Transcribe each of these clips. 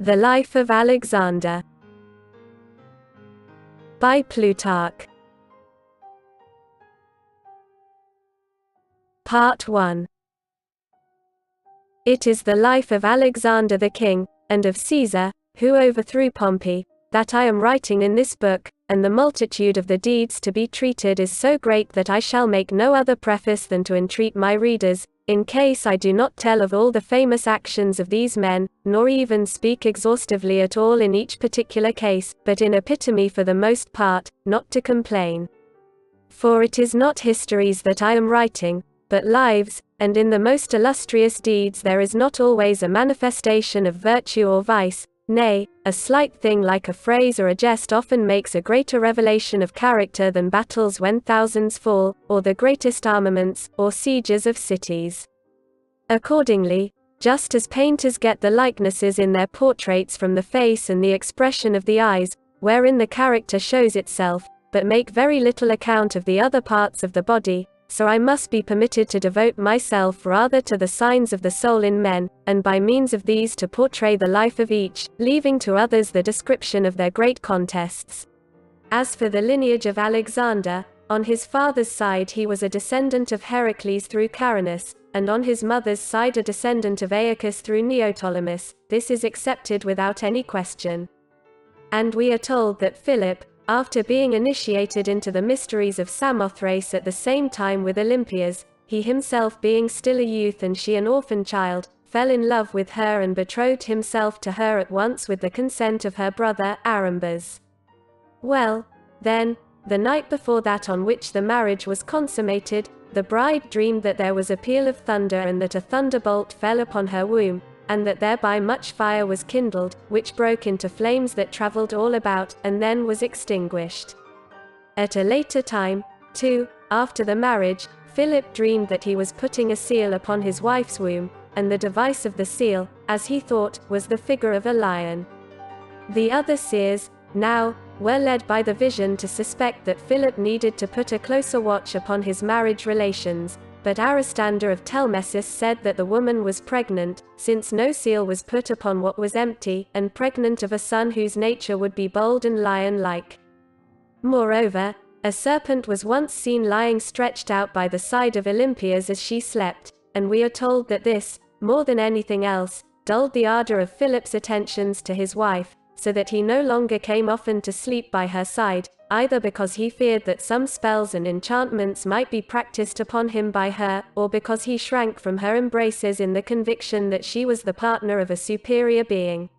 The Life of Alexander by Plutarch. Part 1. It is the life of Alexander the king, and of Caesar, who overthrew Pompey, that I am writing in this book, and the multitude of the deeds to be treated is so great that I shall make no other preface than to entreat my readers, in case I do not tell of all the famous actions of these men, nor even speak exhaustively at all in each particular case, but in epitome for the most part, not to complain. For it is not histories that I am writing, but lives, and in the most illustrious deeds there is not always a manifestation of virtue or vice. Nay, a slight thing like a phrase or a jest often makes a greater revelation of character than battles when thousands fall, or the greatest armaments, or sieges of cities. Accordingly, just as painters get the likenesses in their portraits from the face and the expression of the eyes, wherein the character shows itself, but make very little account of the other parts of the body, so I must be permitted to devote myself rather to the signs of the soul in men, and by means of these to portray the life of each, leaving to others the description of their great contests. As for the lineage of Alexander, on his father's side he was a descendant of Heracles through Caranus, and on his mother's side a descendant of Aeacus through Neoptolemus. This is accepted without any question. And we are told that Philip, after being initiated into the mysteries of Samothrace at the same time with Olympias, he himself being still a youth and she an orphan child, fell in love with her and betrothed himself to her at once with the consent of her brother, Arambas. Well, then, the night before that on which the marriage was consummated, the bride dreamed that there was a peal of thunder and that a thunderbolt fell upon her womb, and that thereby much fire was kindled, which broke into flames that travelled all about, and then was extinguished. At a later time, too, after the marriage, Philip dreamed that he was putting a seal upon his wife's womb, and the device of the seal, as he thought, was the figure of a lion. The other seers, now, were led by the vision to suspect that Philip needed to put a closer watch upon his marriage relations, but Aristander of Telmessus said that the woman was pregnant, since no seal was put upon what was empty, and pregnant of a son whose nature would be bold and lion-like. Moreover, a serpent was once seen lying stretched out by the side of Olympias as she slept, and we are told that this, more than anything else, dulled the ardor of Philip's attentions to his wife, so that he no longer came often to sleep by her side, either because he feared that some spells and enchantments might be practiced upon him by her, or because he shrank from her embraces in the conviction that she was the partner of a superior being.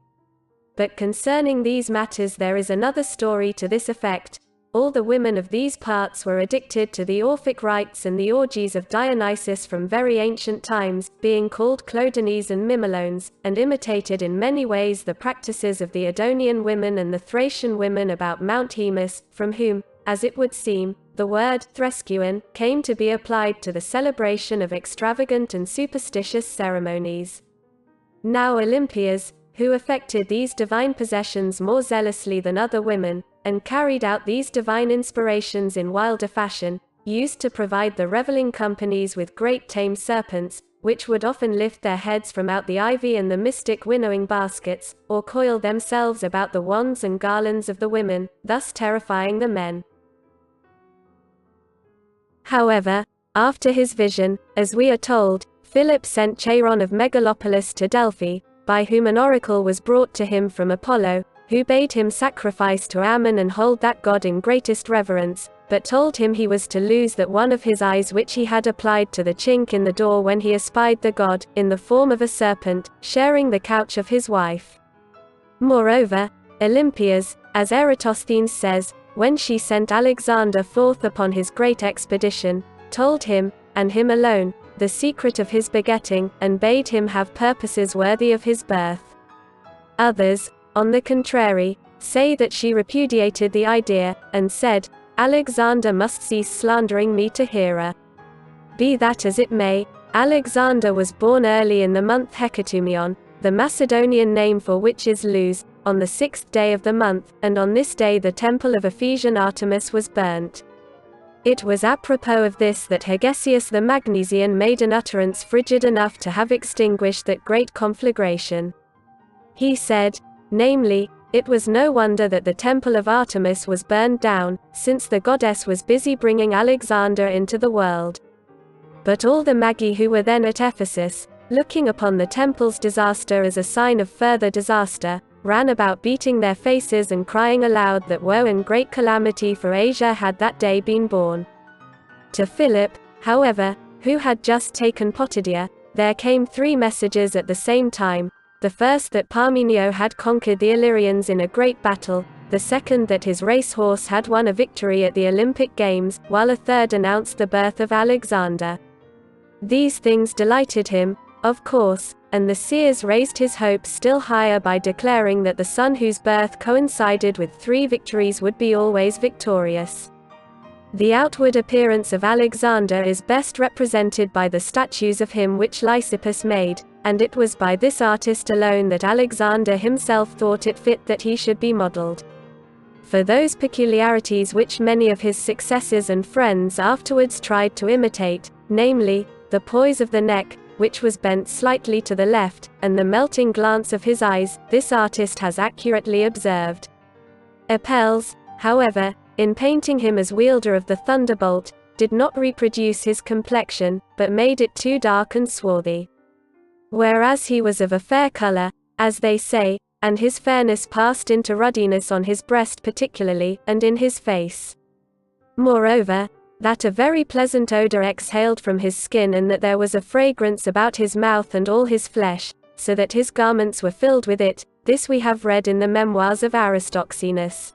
But concerning these matters there is another story to this effect. All the women of these parts were addicted to the Orphic rites and the orgies of Dionysus from very ancient times, being called Clodines and Mimolones, and imitated in many ways the practices of the Edonian women and the Thracian women about Mount Haemus, from whom, as it would seem, the word Threscuan came to be applied to the celebration of extravagant and superstitious ceremonies. Now Olympias, who affected these divine possessions more zealously than other women, and carried out these divine inspirations in wilder fashion, used to provide the revelling companies with great tame serpents, which would often lift their heads from out the ivy and the mystic winnowing baskets, or coil themselves about the wands and garlands of the women, thus terrifying the men. However, after his vision, as we are told, Philip sent Charon of Megalopolis to Delphi, by whom an oracle was brought to him from Apollo, who bade him sacrifice to Ammon and hold that god in greatest reverence, but told him he was to lose that one of his eyes which he had applied to the chink in the door when he espied the god, in the form of a serpent, sharing the couch of his wife. Moreover, Olympias, as Eratosthenes says, when she sent Alexander forth upon his great expedition, told him, and him alone, the secret of his begetting, and bade him have purposes worthy of his birth. Others, on the contrary, say that she repudiated the idea, and said, Alexander must cease slandering me to Hera. Be that as it may, Alexander was born early in the month Hecatomeon, the Macedonian name for which is Lous, on the 6th day of the month, and on this day the temple of Ephesian Artemis was burnt. It was apropos of this that Hegesias the Magnesian made an utterance frigid enough to have extinguished that great conflagration. He said, Namely, it was no wonder that the temple of Artemis was burned down, since the goddess was busy bringing Alexander into the world. But all the Magi who were then at Ephesus, looking upon the temple's disaster as a sign of further disaster, ran about beating their faces and crying aloud that woe and great calamity for Asia had that day been born. To Philip, however, who had just taken Potidaea, there came 3 messages at the same time: the first that Parmenio had conquered the Illyrians in a great battle, the second that his racehorse had won a victory at the Olympic Games, while a third announced the birth of Alexander. These things delighted him, of course, and the seers raised his hopes still higher by declaring that the son whose birth coincided with 3 victories would be always victorious. The outward appearance of Alexander is best represented by the statues of him which Lysippus made, and it was by this artist alone that Alexander himself thought it fit that he should be modeled. For those peculiarities which many of his successors and friends afterwards tried to imitate, namely, the poise of the neck, which was bent slightly to the left, and the melting glance of his eyes, this artist has accurately observed. Apelles, however, in painting him as wielder of the thunderbolt, did not reproduce his complexion, but made it too dark and swarthy. Whereas he was of a fair color, as they say, and his fairness passed into ruddiness on his breast particularly, and in his face. Moreover, that a very pleasant odor exhaled from his skin, and that there was a fragrance about his mouth and all his flesh, so that his garments were filled with it, this we have read in the memoirs of Aristoxenus.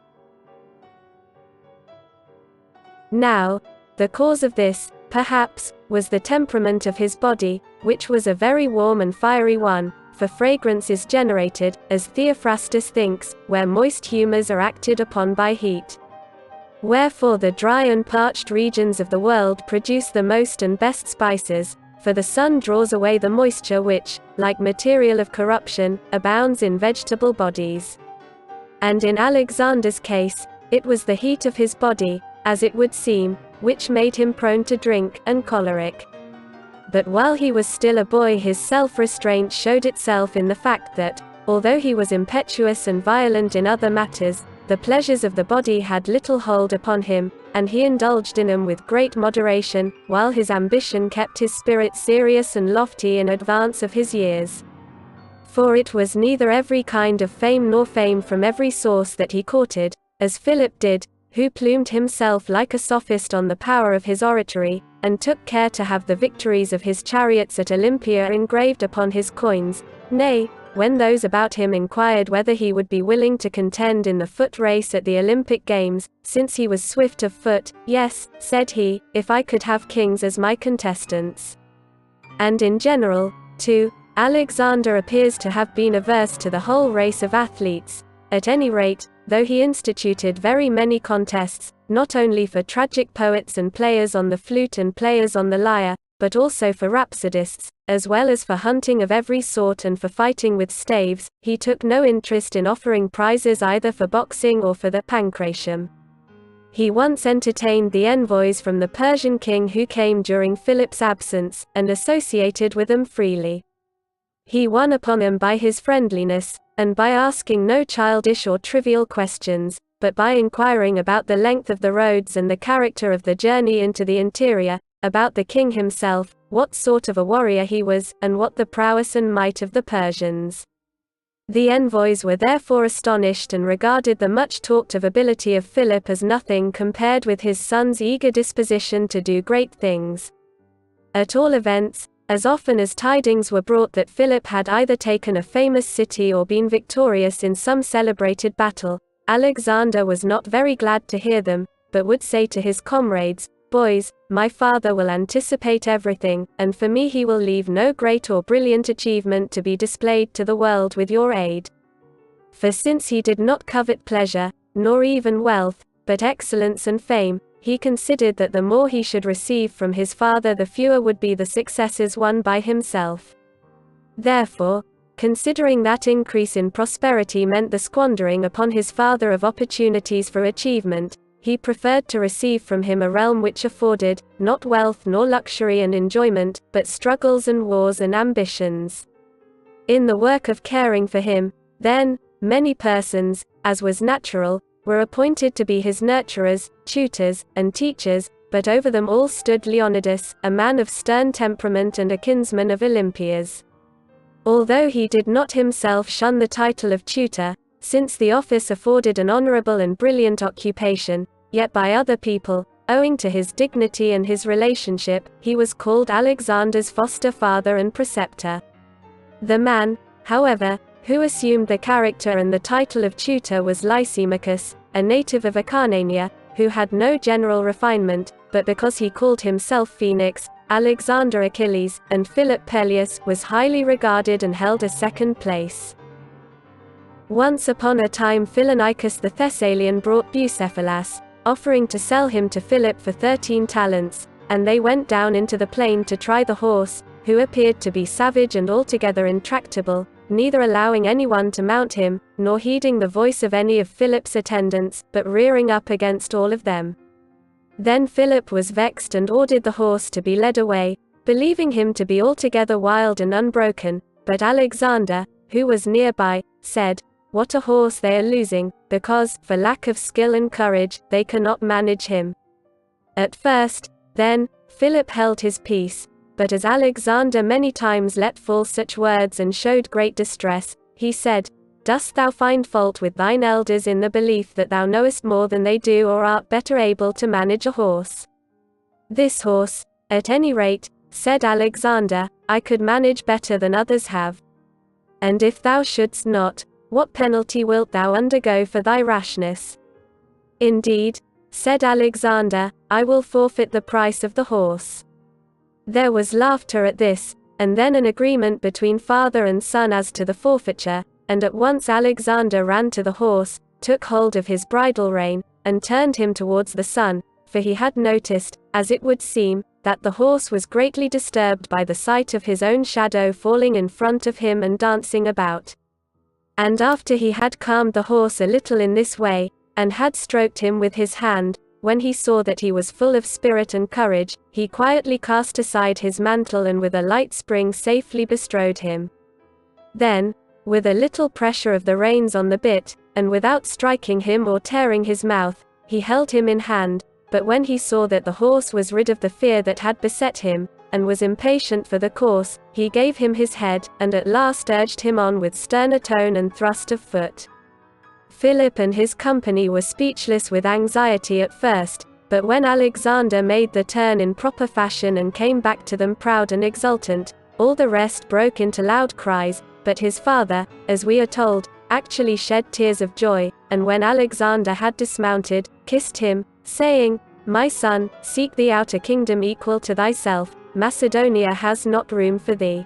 Now, the cause of this, perhaps, was the temperament of his body, which was a very warm and fiery one, for fragrance is generated, as Theophrastus thinks, where moist humours are acted upon by heat. Wherefore the dry and parched regions of the world produce the most and best spices, for the sun draws away the moisture which, like material of corruption, abounds in vegetable bodies. And in Alexander's case, it was the heat of his body, as it would seem, which made him prone to drink, and choleric. But while he was still a boy, his self-restraint showed itself in the fact that, although he was impetuous and violent in other matters, the pleasures of the body had little hold upon him, and he indulged in them with great moderation, while his ambition kept his spirit serious and lofty in advance of his years. For it was neither every kind of fame nor fame from every source that he courted, as Philip did, who plumed himself like a sophist on the power of his oratory, and took care to have the victories of his chariots at Olympia engraved upon his coins. Nay, when those about him inquired whether he would be willing to contend in the foot race at the Olympic Games, since he was swift of foot, yes, said he, if I could have kings as my contestants. And in general, too, Alexander appears to have been averse to the whole race of athletes, at any rate, though he instituted very many contests, not only for tragic poets and players on the flute and players on the lyre, but also for rhapsodists, as well as for hunting of every sort and for fighting with staves. He took no interest in offering prizes either for boxing or for the pancratium. He once entertained the envoys from the Persian king who came during Philip's absence, and associated with them freely. He won upon them by his friendliness, and by asking no childish or trivial questions, but by inquiring about the length of the roads and the character of the journey into the interior, about the king himself, what sort of a warrior he was, and what the prowess and might of the Persians. The envoys were therefore astonished and regarded the much talked of ability of Philip as nothing compared with his son's eager disposition to do great things. At all events, as often as tidings were brought that Philip had either taken a famous city or been victorious in some celebrated battle, Alexander was not very glad to hear them, but would say to his comrades, "Boys, my father will anticipate everything, and for me he will leave no great or brilliant achievement to be displayed to the world with your aid." For since he did not covet pleasure, nor even wealth, but excellence and fame, he considered that the more he should receive from his father the fewer would be the successes won by himself. Therefore, considering that increase in prosperity meant the squandering upon his father of opportunities for achievement, he preferred to receive from him a realm which afforded, not wealth nor luxury and enjoyment, but struggles and wars and ambitions. In the work of caring for him, then, many persons, as was natural, were appointed to be his nurturers, tutors, and teachers, but over them all stood Leonidas, a man of stern temperament and a kinsman of Olympias. Although he did not himself shun the title of tutor, since the office afforded an honorable and brilliant occupation, yet by other people, owing to his dignity and his relationship, he was called Alexander's foster father and preceptor. The man, however, who assumed the character and the title of tutor was Lysimachus, a native of Acarnania, who had no general refinement, but because he called himself Phoenix, Alexander Achilles, and Philip Peleus, was highly regarded and held a second place. Once upon a time Philonicus the Thessalian brought Bucephalus, offering to sell him to Philip for 13 talents, and they went down into the plain to try the horse, who appeared to be savage and altogether intractable, neither allowing anyone to mount him, nor heeding the voice of any of Philip's attendants, but rearing up against all of them. Then Philip was vexed and ordered the horse to be led away, believing him to be altogether wild and unbroken, but Alexander, who was nearby, said, "What a horse they are losing, because, for lack of skill and courage, they cannot manage him." At first, then, Philip held his peace, but as Alexander many times let fall such words and showed great distress, he said, "Dost thou find fault with thine elders in the belief that thou knowest more than they do, or art better able to manage a horse? This horse, at any rate, said Alexander, I could manage better than others have. And if thou shouldst not, what penalty wilt thou undergo for thy rashness?" "Indeed," said Alexander, "I will forfeit the price of the horse." There was laughter at this, and then an agreement between father and son as to the forfeiture, and at once Alexander ran to the horse, took hold of his bridle rein, and turned him towards the son, for he had noticed, as it would seem, that the horse was greatly disturbed by the sight of his own shadow falling in front of him and dancing about. And after he had calmed the horse a little in this way, and had stroked him with his hand, when he saw that he was full of spirit and courage, he quietly cast aside his mantle and with a light spring safely bestrode him. Then, with a little pressure of the reins on the bit, and without striking him or tearing his mouth, he held him in hand, but when he saw that the horse was rid of the fear that had beset him, and was impatient for the course, he gave him his head, and at last urged him on with sterner tone and thrust of foot. Philip and his company were speechless with anxiety at first, but when Alexander made the turn in proper fashion and came back to them proud and exultant, all the rest broke into loud cries, but his father, as we are told, actually shed tears of joy, and when Alexander had dismounted, kissed him, saying, "My son, seek thee out a kingdom equal to thyself, Macedonia has not room for thee."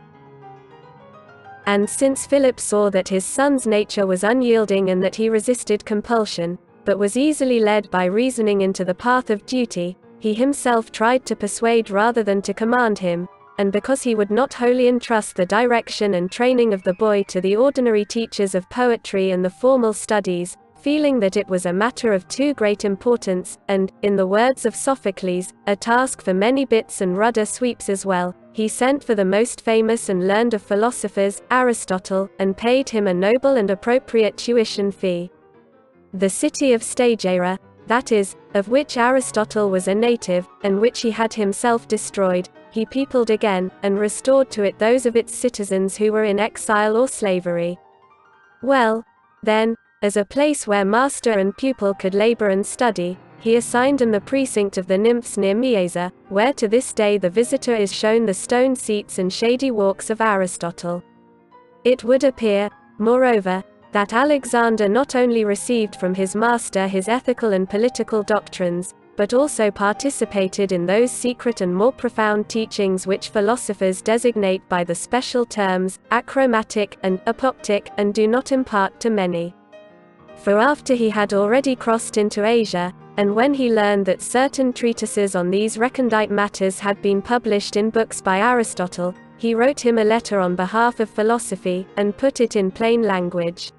And since Philip saw that his son's nature was unyielding and that he resisted compulsion, but was easily led by reasoning into the path of duty, he himself tried to persuade rather than to command him, and because he would not wholly entrust the direction and training of the boy to the ordinary teachers of poetry and the formal studies, feeling that it was a matter of too great importance, and, in the words of Sophocles, a task for many bits and rudder sweeps as well, he sent for the most famous and learned of philosophers, Aristotle, and paid him a noble and appropriate tuition fee. The city of Stagira, that is, of which Aristotle was a native, and which he had himself destroyed, he peopled again, and restored to it those of its citizens who were in exile or slavery. Well, then, as a place where master and pupil could labor and study, he assigned them the precinct of the nymphs near Mieza, where to this day the visitor is shown the stone seats and shady walks of Aristotle. It would appear, moreover, that Alexander not only received from his master his ethical and political doctrines, but also participated in those secret and more profound teachings which philosophers designate by the special terms, achromatic and apoptic, and do not impart to many. For after he had already crossed into Asia, and when he learned that certain treatises on these recondite matters had been published in books by Aristotle, he wrote him a letter on behalf of philosophy, and put it in plain language.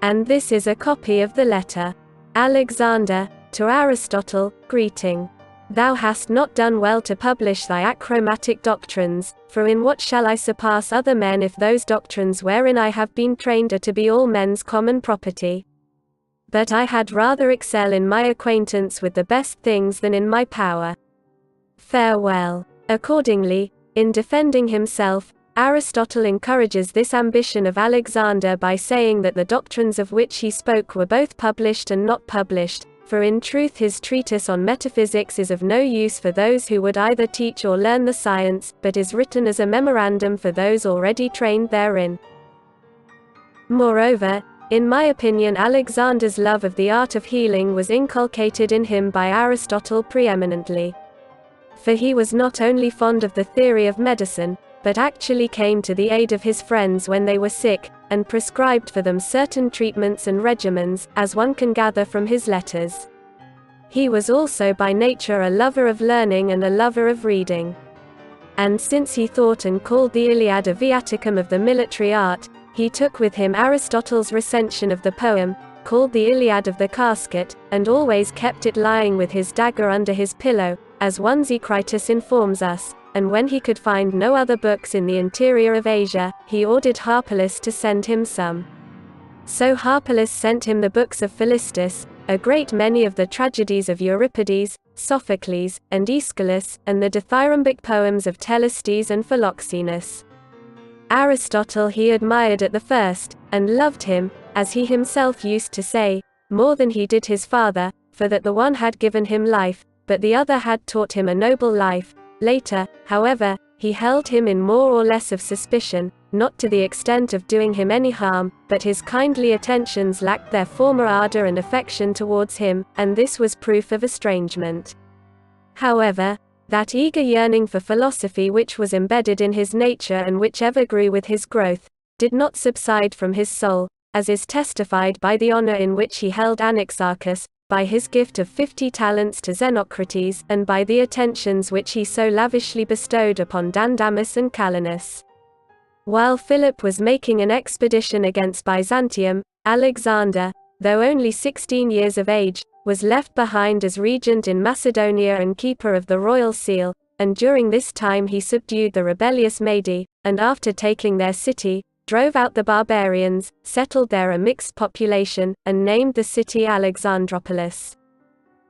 And this is a copy of the letter. Alexander, to Aristotle, greeting. Thou hast not done well to publish thy achromatic doctrines, for in what shall I surpass other men if those doctrines wherein I have been trained are to be all men's common property? But I had rather excel in my acquaintance with the best things than in my power. Farewell. Accordingly, in defending himself, Aristotle encourages this ambition of Alexander by saying that the doctrines of which he spoke were both published and not published, for in truth his treatise on metaphysics is of no use for those who would either teach or learn the science, but is written as a memorandum for those already trained therein. Moreover, in my opinion, Alexander's love of the art of healing was inculcated in him by Aristotle preeminently. For he was not only fond of the theory of medicine, but actually came to the aid of his friends when they were sick, and prescribed for them certain treatments and regimens, as one can gather from his letters. He was also by nature a lover of learning and a lover of reading. And since he thought and called the Iliad a viaticum of the military art, he took with him Aristotle's recension of the poem, called the Iliad of the casket, and always kept it lying with his dagger under his pillow, as one Zecritus informs us, and when he could find no other books in the interior of Asia, he ordered Harpalus to send him some. So Harpalus sent him the books of Philistus, a great many of the tragedies of Euripides, Sophocles, and Aeschylus, and the dithyrambic poems of Telestes and Philoxenus. Aristotle he admired at the first, and loved him, as he himself used to say, more than he did his father, for that the one had given him life, but the other had taught him a noble life. Later, however, he held him in more or less of suspicion, not to the extent of doing him any harm, but his kindly attentions lacked their former ardor and affection towards him, and this was proof of estrangement. However, that eager yearning for philosophy which was embedded in his nature and which ever grew with his growth, did not subside from his soul, as is testified by the honor in which he held Anaxarchus, by his gift of 50 talents to Xenocrates, and by the attentions which he so lavishly bestowed upon Dandamis and Calenus. While Philip was making an expedition against Byzantium, Alexander, though only 16 years of age, was left behind as regent in Macedonia and keeper of the royal seal, and during this time he subdued the rebellious Mede, and after taking their city, drove out the barbarians, settled there a mixed population, and named the city Alexandropolis.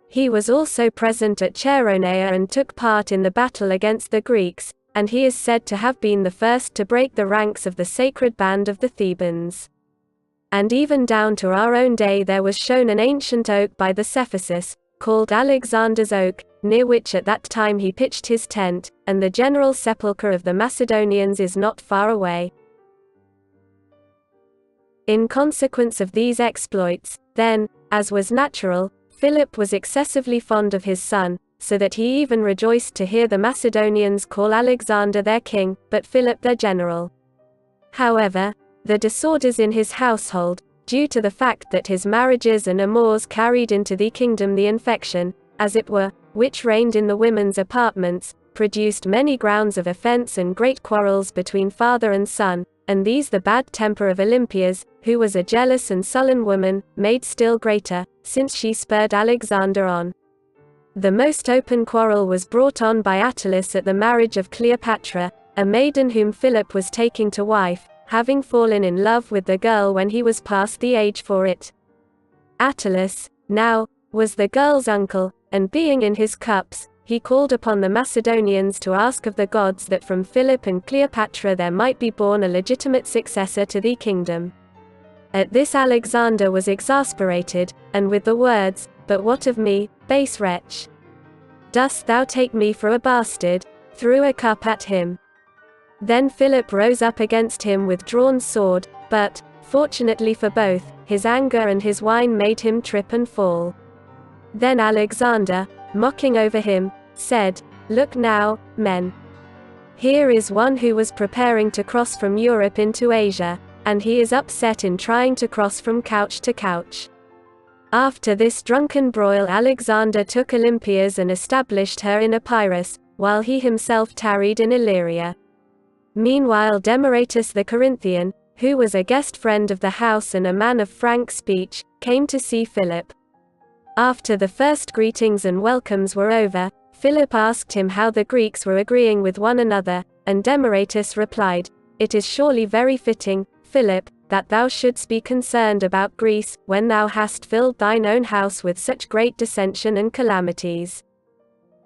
He was also present at Chaeronea and took part in the battle against the Greeks, and he is said to have been the first to break the ranks of the sacred band of the Thebans. And even down to our own day there was shown an ancient oak by the Cephasus, called Alexander's Oak, near which at that time he pitched his tent, and the general sepulchre of the Macedonians is not far away. In consequence of these exploits, then, as was natural, Philip was excessively fond of his son, so that he even rejoiced to hear the Macedonians call Alexander their king, but Philip their general. However, the disorders in his household, due to the fact that his marriages and amours carried into the kingdom the infection, as it were, which reigned in the women's apartments, produced many grounds of offense and great quarrels between father and son, and these the bad temper of Olympias, who was a jealous and sullen woman, made still greater, since she spurred Alexander on. The most open quarrel was brought on by Attalus at the marriage of Cleopatra, a maiden whom Philip was taking to wife, having fallen in love with the girl when he was past the age for it. Attalus, now, was the girl's uncle, and being in his cups, he called upon the Macedonians to ask of the gods that from Philip and Cleopatra there might be born a legitimate successor to the kingdom. At this Alexander was exasperated, and with the words, "But what of me, base wretch? Dost thou take me for a bastard?" threw a cup at him. Then Philip rose up against him with drawn sword, but, fortunately for both, his anger and his wine made him trip and fall. Then Alexander, mocking over him, said, "Look now, men. Here is one who was preparing to cross from Europe into Asia, and he is upset in trying to cross from couch to couch." After this drunken broil Alexander took Olympias and established her in Epirus, while he himself tarried in Illyria. Meanwhile Demaratus the Corinthian, who was a guest friend of the house and a man of frank speech, came to see Philip. After the first greetings and welcomes were over, Philip asked him how the Greeks were agreeing with one another, and Demaratus replied, "It is surely very fitting, Philip, that thou shouldst be concerned about Greece, when thou hast filled thine own house with such great dissension and calamities."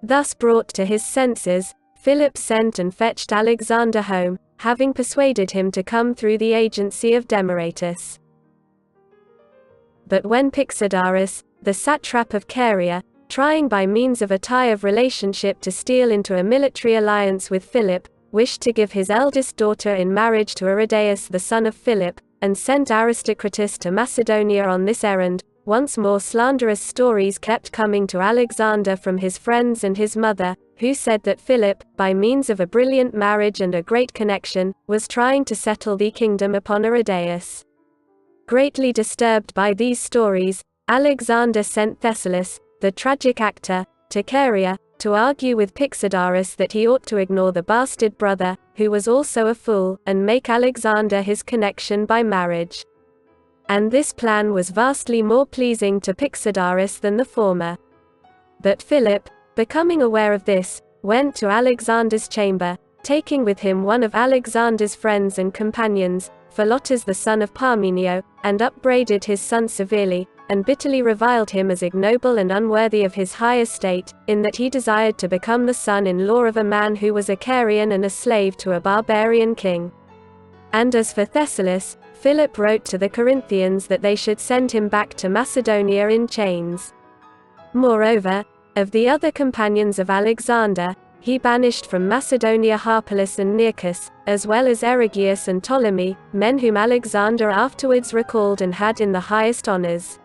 Thus brought to his senses, Philip sent and fetched Alexander home, having persuaded him to come through the agency of Demaratus. But when Pixodarus, the satrap of Caria, trying by means of a tie of relationship to steal into a military alliance with Philip, wished to give his eldest daughter in marriage to Aridaeus the son of Philip, and sent Aristocratus to Macedonia on this errand, once more slanderous stories kept coming to Alexander from his friends and his mother, who said that Philip, by means of a brilliant marriage and a great connection, was trying to settle the kingdom upon Aridaeus. Greatly disturbed by these stories, Alexander sent Thessalus, the tragic actor, to Caria, to argue with Pixodarus that he ought to ignore the bastard brother, who was also a fool, and make Alexander his connection by marriage. And this plan was vastly more pleasing to Pixodarus than the former. But Philip, becoming aware of this, went to Alexander's chamber, taking with him one of Alexander's friends and companions, Philotas the son of Parmenio, and upbraided his son severely, and bitterly reviled him as ignoble and unworthy of his high estate, in that he desired to become the son-in-law of a man who was a Carian and a slave to a barbarian king. And as for Thessalus, Philip wrote to the Corinthians that they should send him back to Macedonia in chains. Moreover, of the other companions of Alexander, he banished from Macedonia Harpalus and Nearchus, as well as Erigaius and Ptolemy, men whom Alexander afterwards recalled and had in the highest honors.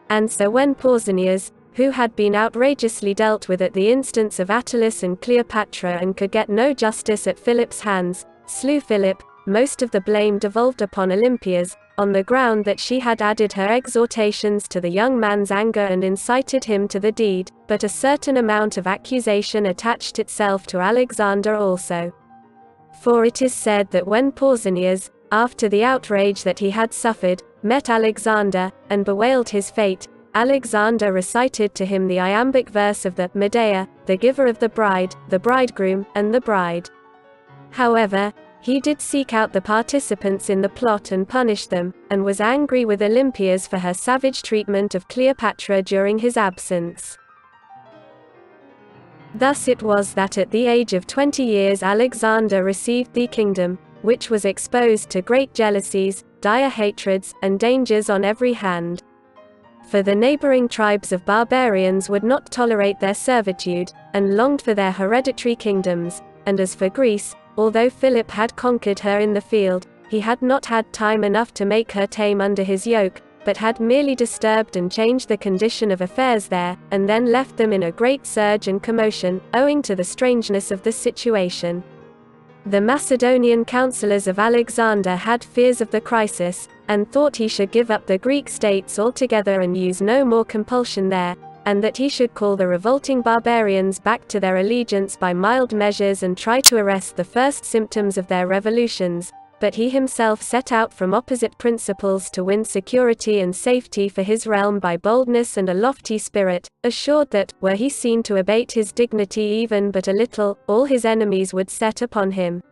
And so when Pausanias, who had been outrageously dealt with at the instance of Attalus and Cleopatra and could get no justice at Philip's hands, slew Philip, most of the blame devolved upon Olympias, on the ground that she had added her exhortations to the young man's anger and incited him to the deed, but a certain amount of accusation attached itself to Alexander also. For it is said that when Pausanias, after the outrage that he had suffered, met Alexander, and bewailed his fate, Alexander recited to him the iambic verse of the Medea, the giver of the bride, the bridegroom, and the bride. However, he did seek out the participants in the plot and punish them, and was angry with Olympias for her savage treatment of Cleopatra during his absence. Thus it was that at the age of 20 years Alexander received the kingdom, which was exposed to great jealousies, dire hatreds, and dangers on every hand. For the neighboring tribes of barbarians would not tolerate their servitude, and longed for their hereditary kingdoms, and as for Greece, although Philip had conquered her in the field, he had not had time enough to make her tame under his yoke, but had merely disturbed and changed the condition of affairs there, and then left them in a great surge and commotion, owing to the strangeness of the situation. The Macedonian counselors of Alexander had fears of the crisis, and thought he should give up the Greek states altogether and use no more compulsion there, and that he should call the revolting barbarians back to their allegiance by mild measures and try to arrest the first symptoms of their revolutions. But he himself set out from opposite principles to win security and safety for his realm by boldness and a lofty spirit, assured that, were he seen to abate his dignity even but a little, all his enemies would set upon him.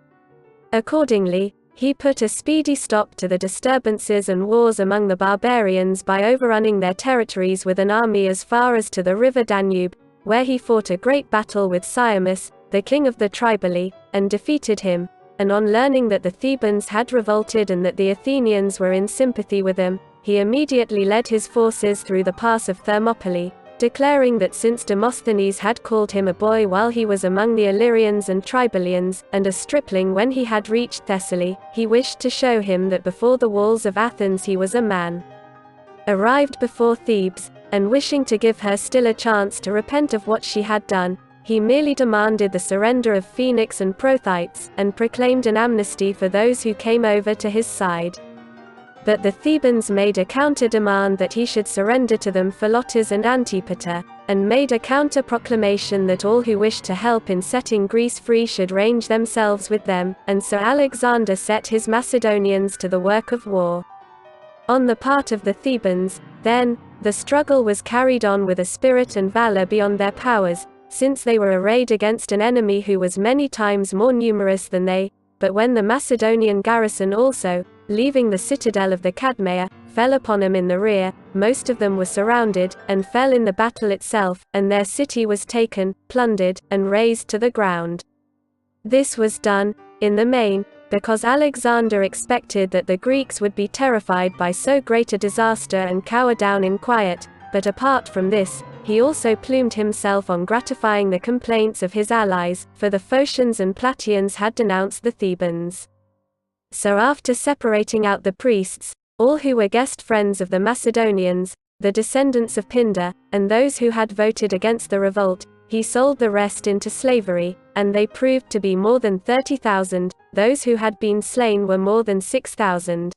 Accordingly, he put a speedy stop to the disturbances and wars among the barbarians by overrunning their territories with an army as far as to the river Danube, where he fought a great battle with Cyamus, the king of the Triboli, and defeated him. And on learning that the Thebans had revolted and that the Athenians were in sympathy with them, he immediately led his forces through the pass of Thermopylae, declaring that since Demosthenes had called him a boy while he was among the Illyrians and Tribolians, and a stripling when he had reached Thessaly, he wished to show him that before the walls of Athens he was a man. Arrived before Thebes, and wishing to give her still a chance to repent of what she had done, he merely demanded the surrender of Phoenix and Prothites, and proclaimed an amnesty for those who came over to his side. But the Thebans made a counter-demand that he should surrender to them Philotas and Antipater, and made a counter-proclamation that all who wished to help in setting Greece free should range themselves with them, and so Alexander set his Macedonians to the work of war. On the part of the Thebans, then, the struggle was carried on with a spirit and valor beyond their powers, since they were arrayed against an enemy who was many times more numerous than they. But when the Macedonian garrison also, leaving the citadel of the Cadmea, fell upon them in the rear, most of them were surrounded, and fell in the battle itself, and their city was taken, plundered, and razed to the ground. This was done, in the main, because Alexander expected that the Greeks would be terrified by so great a disaster and cower down in quiet. But apart from this, he also plumed himself on gratifying the complaints of his allies, for the Phocians and Plataeans had denounced the Thebans. So after separating out the priests, all who were guest friends of the Macedonians, the descendants of Pindar, and those who had voted against the revolt, he sold the rest into slavery, and they proved to be more than 30,000, those who had been slain were more than 6,000.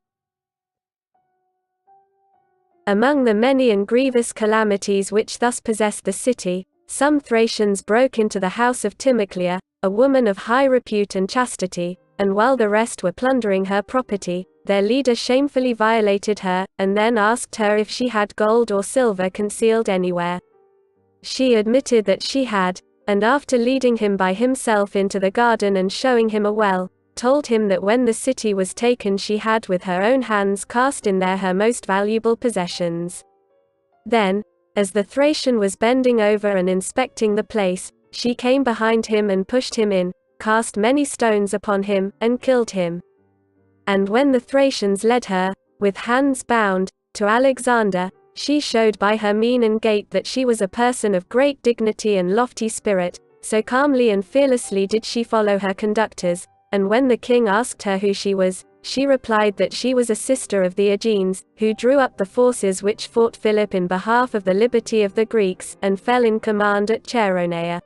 Among the many and grievous calamities which thus possessed the city, some Thracians broke into the house of Timoclea, a woman of high repute and chastity, and while the rest were plundering her property, their leader shamefully violated her, and then asked her if she had gold or silver concealed anywhere. She admitted that she had, and after leading him by himself into the garden and showing him a well, told him that when the city was taken she had with her own hands cast in there her most valuable possessions. Then, as the Thracian was bending over and inspecting the place, she came behind him and pushed him in, cast many stones upon him, and killed him. And when the Thracians led her, with hands bound, to Alexander, she showed by her mien and gait that she was a person of great dignity and lofty spirit, so calmly and fearlessly did she follow her conductors, and when the king asked her who she was, she replied that she was a sister of the Aegeans, who drew up the forces which fought Philip in behalf of the liberty of the Greeks, and fell in command at Chaeronea.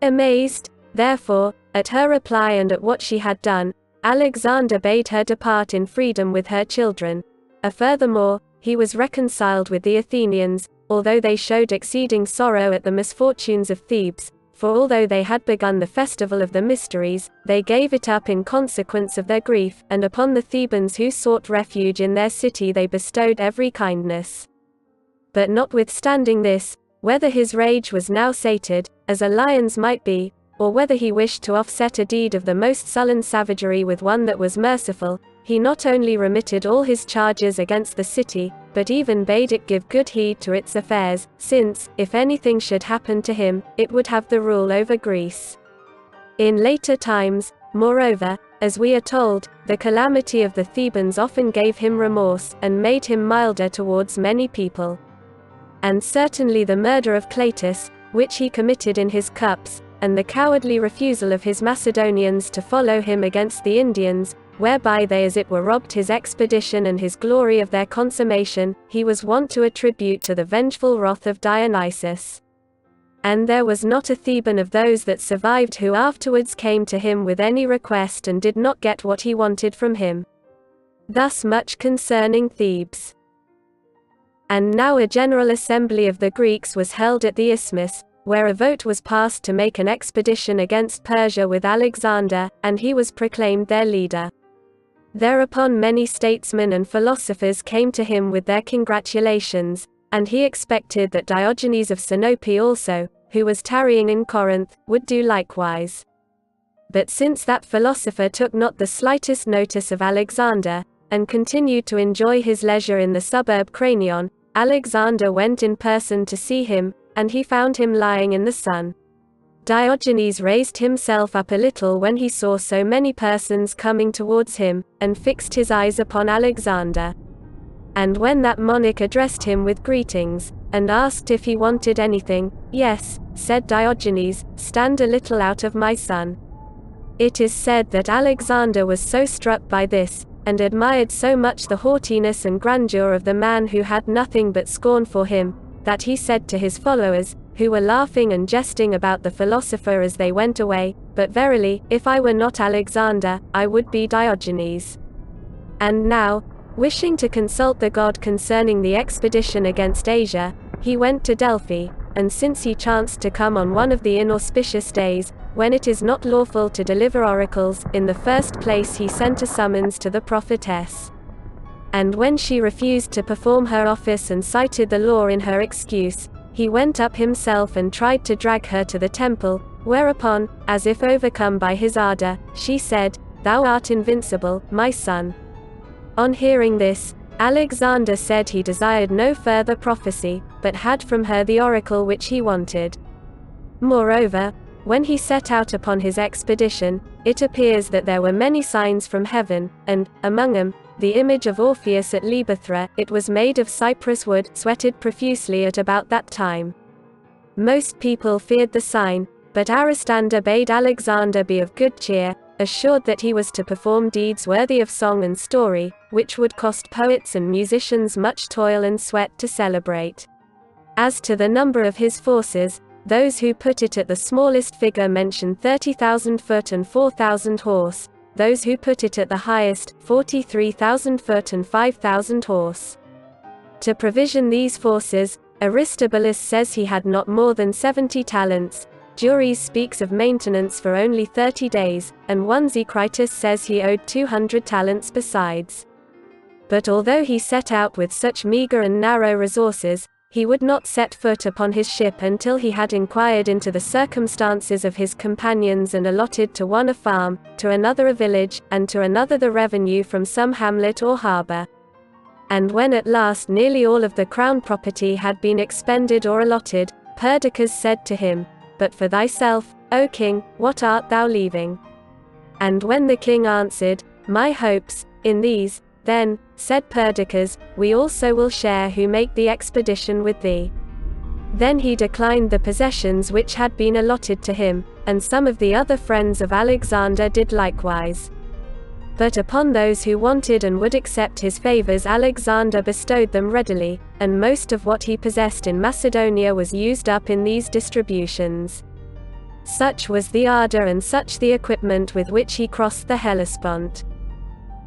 Amazed, therefore, at her reply and at what she had done, Alexander bade her depart in freedom with her children. Furthermore, he was reconciled with the Athenians, although they showed exceeding sorrow at the misfortunes of Thebes, for although they had begun the festival of the mysteries, they gave it up in consequence of their grief, and upon the Thebans who sought refuge in their city they bestowed every kindness. But notwithstanding this, whether his rage was now sated, as a lion's might be, or whether he wished to offset a deed of the most sullen savagery with one that was merciful, he not only remitted all his charges against the city, but even bade it give good heed to its affairs, since, if anything should happen to him, it would have the rule over Greece. In later times, moreover, as we are told, the calamity of the Thebans often gave him remorse, and made him milder towards many people. And certainly the murder of Cleitus, which he committed in his cups, and the cowardly refusal of his Macedonians to follow him against the Indians, whereby they as it were robbed his expedition and his glory of their consummation, he was wont to attribute to the vengeful wrath of Dionysus. And there was not a Theban of those that survived who afterwards came to him with any request and did not get what he wanted from him. Thus much concerning Thebes. And now a general assembly of the Greeks was held at the Isthmus, where a vote was passed to make an expedition against Persia with Alexander, and he was proclaimed their leader. Thereupon many statesmen and philosophers came to him with their congratulations, and he expected that Diogenes of Sinope also, who was tarrying in Corinth, would do likewise. But since that philosopher took not the slightest notice of Alexander, and continued to enjoy his leisure in the suburb Cranion, Alexander went in person to see him, and he found him lying in the sun. Diogenes raised himself up a little when he saw so many persons coming towards him, and fixed his eyes upon Alexander. And when that monarch addressed him with greetings, and asked if he wanted anything, "Yes," said Diogenes, "stand a little out of my sun." It is said that Alexander was so struck by this, and admired so much the haughtiness and grandeur of the man who had nothing but scorn for him, that he said to his followers, who were laughing and jesting about the philosopher as they went away, "But verily, if I were not Alexander, I would be Diogenes." And now, wishing to consult the god concerning the expedition against Asia, he went to Delphi, and since he chanced to come on one of the inauspicious days, when it is not lawful to deliver oracles, in the first place he sent a summons to the prophetess. And when she refused to perform her office and cited the law in her excuse, he went up himself and tried to drag her to the temple, whereupon, as if overcome by his ardor, she said, "Thou art invincible, my son." On hearing this, Alexander said he desired no further prophecy, but had from her the oracle which he wanted. Moreover, when he set out upon his expedition, it appears that there were many signs from heaven, and, among them, the image of Orpheus at Libythra. It was made of cypress wood, sweated profusely at about that time. Most people feared the sign, but Aristander bade Alexander be of good cheer, assured that he was to perform deeds worthy of song and story, which would cost poets and musicians much toil and sweat to celebrate. As to the number of his forces, those who put it at the smallest figure mention 30,000 foot and 4,000 horse, those who put it at the highest, 43,000 foot and 5,000 horse. To provision these forces, Aristobulus says he had not more than 70 talents, Duris speaks of maintenance for only 30 days, and one Zecritus says he owed 200 talents besides. But although he set out with such meager and narrow resources, he would not set foot upon his ship until he had inquired into the circumstances of his companions and allotted to one a farm, to another a village, and to another the revenue from some hamlet or harbor. And when at last nearly all of the crown property had been expended or allotted, Perdiccas said to him, "But for thyself, O king, what art thou leaving?" And when the king answered, "My hopes, in these," then, said Perdiccas, "we also will share who make the expedition with thee." Then he declined the possessions which had been allotted to him, and some of the other friends of Alexander did likewise. But upon those who wanted and would accept his favors Alexander bestowed them readily, and most of what he possessed in Macedonia was used up in these distributions. Such was the ardor and such the equipment with which he crossed the Hellespont.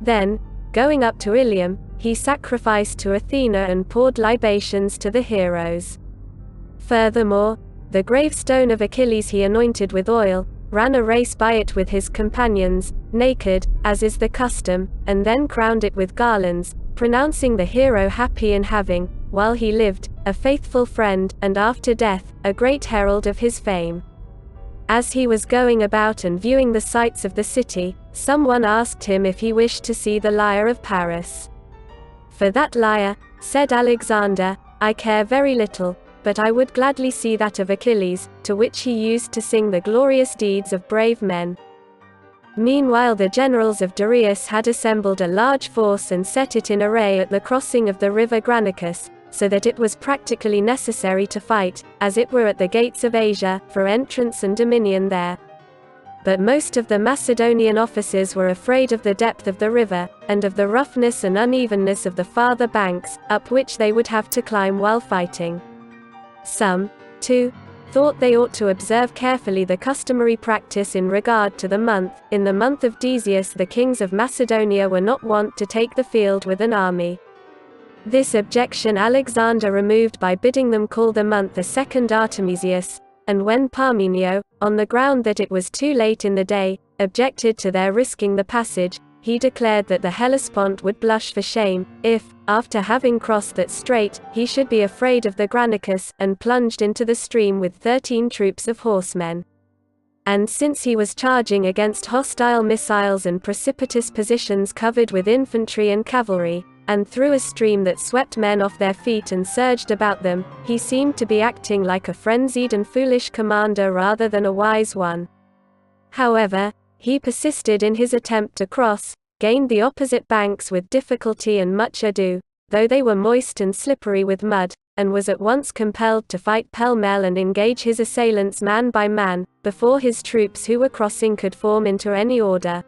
Then, going up to Ilium, he sacrificed to Athena and poured libations to the heroes. Furthermore, the gravestone of Achilles he anointed with oil, ran a race by it with his companions, naked, as is the custom, and then crowned it with garlands, pronouncing the hero happy in having, while he lived, a faithful friend, and after death, a great herald of his fame. As he was going about and viewing the sights of the city, someone asked him if he wished to see the lyre of Paris. "For that lyre," said Alexander, "I care very little, but I would gladly see that of Achilles, to which he used to sing the glorious deeds of brave men." Meanwhile the generals of Darius had assembled a large force and set it in array at the crossing of the river Granicus, so that it was practically necessary to fight, as it were at the gates of Asia, for entrance and dominion there. But most of the Macedonian officers were afraid of the depth of the river, and of the roughness and unevenness of the farther banks, up which they would have to climb while fighting. Some, too, thought they ought to observe carefully the customary practice in regard to the month. In the month of Decius the kings of Macedonia were not wont to take the field with an army. This objection Alexander removed by bidding them call the month a second Artemisius, and when Parmenio, on the ground that it was too late in the day, objected to their risking the passage, he declared that the Hellespont would blush for shame, if, after having crossed that strait, he should be afraid of the Granicus, and plunged into the stream with 13 troops of horsemen. And since he was charging against hostile missiles and precipitous positions covered with infantry and cavalry, and through a stream that swept men off their feet and surged about them, he seemed to be acting like a frenzied and foolish commander rather than a wise one. However, he persisted in his attempt to cross, gained the opposite banks with difficulty and much ado, though they were moist and slippery with mud, and was at once compelled to fight pell-mell and engage his assailants man by man, before his troops who were crossing could form into any order.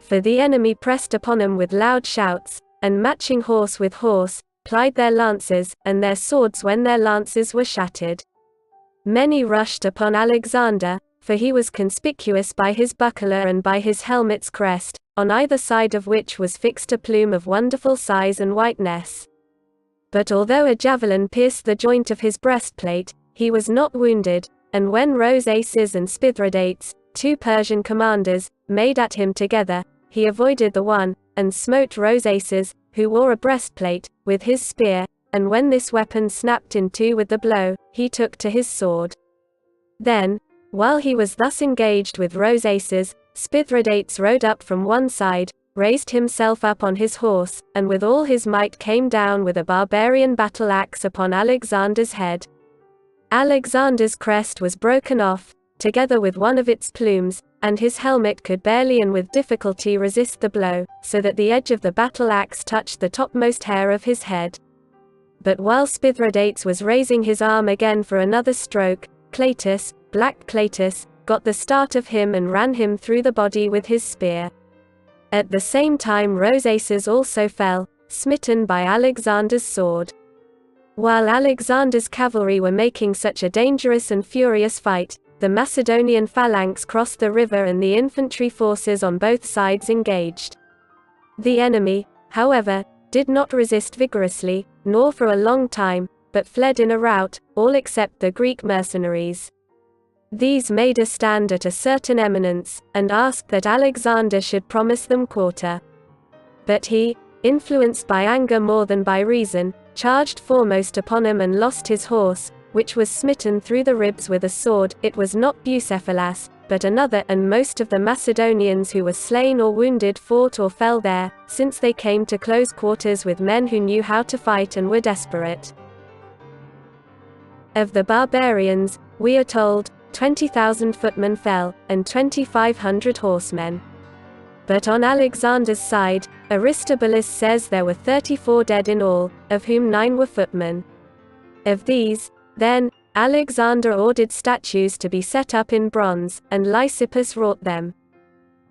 For the enemy pressed upon him with loud shouts, and matching horse with horse, plied their lances, and their swords when their lances were shattered. Many rushed upon Alexander, for he was conspicuous by his buckler and by his helmet's crest, on either side of which was fixed a plume of wonderful size and whiteness. But although a javelin pierced the joint of his breastplate, he was not wounded, and when Rosaces and Spithridates, 2 Persian commanders, made at him together, he avoided the one, and smote Rosaces, who wore a breastplate, with his spear, and when this weapon snapped in two with the blow, he took to his sword. Then, while he was thus engaged with Rosaces, Spithridates rode up from one side, raised himself up on his horse, and with all his might came down with a barbarian battle-axe upon Alexander's head. Alexander's crest was broken off, together with one of its plumes, and his helmet could barely and with difficulty resist the blow, so that the edge of the battle-axe touched the topmost hair of his head. But while Spithridates was raising his arm again for another stroke, Cleitus, Black Cleitus, got the start of him and ran him through the body with his spear. At the same time Rosaces also fell, smitten by Alexander's sword. While Alexander's cavalry were making such a dangerous and furious fight, the Macedonian phalanx crossed the river and the infantry forces on both sides engaged. The enemy, however, did not resist vigorously, nor for a long time, but fled in a rout, all except the Greek mercenaries. These made a stand at a certain eminence, and asked that Alexander should promise them quarter. But he, influenced by anger more than by reason, charged foremost upon him and lost his horse, which was smitten through the ribs with a sword. It was not Bucephalus, but another, and most of the Macedonians who were slain or wounded fought or fell there, since they came to close quarters with men who knew how to fight and were desperate. Of the barbarians, we are told, 20,000 footmen fell, and 2,500 horsemen. But on Alexander's side, Aristobulus says there were 34 dead in all, of whom 9 were footmen. Of these, then, Alexander ordered statues to be set up in bronze, and Lysippus wrought them.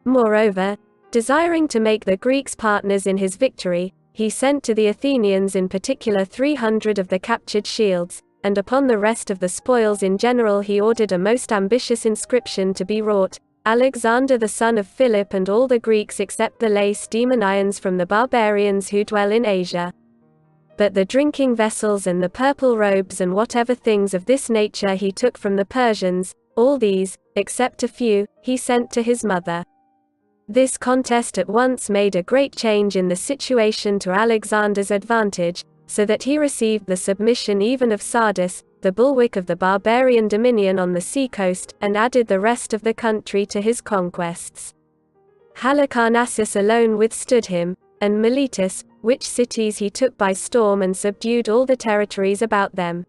Moreover, desiring to make the Greeks partners in his victory, he sent to the Athenians in particular 300 of the captured shields, and upon the rest of the spoils in general he ordered a most ambitious inscription to be wrought: Alexander the son of Philip and all the Greeks except the Lacedaemonians from the barbarians who dwell in Asia. But the drinking vessels and the purple robes and whatever things of this nature he took from the Persians, all these, except a few, he sent to his mother. This contest at once made a great change in the situation to Alexander's advantage, so that he received the submission even of Sardis, the bulwark of the barbarian dominion on the sea-coast, and added the rest of the country to his conquests. Halicarnassus alone withstood him, and Miletus, which cities he took by storm and subdued all the territories about them.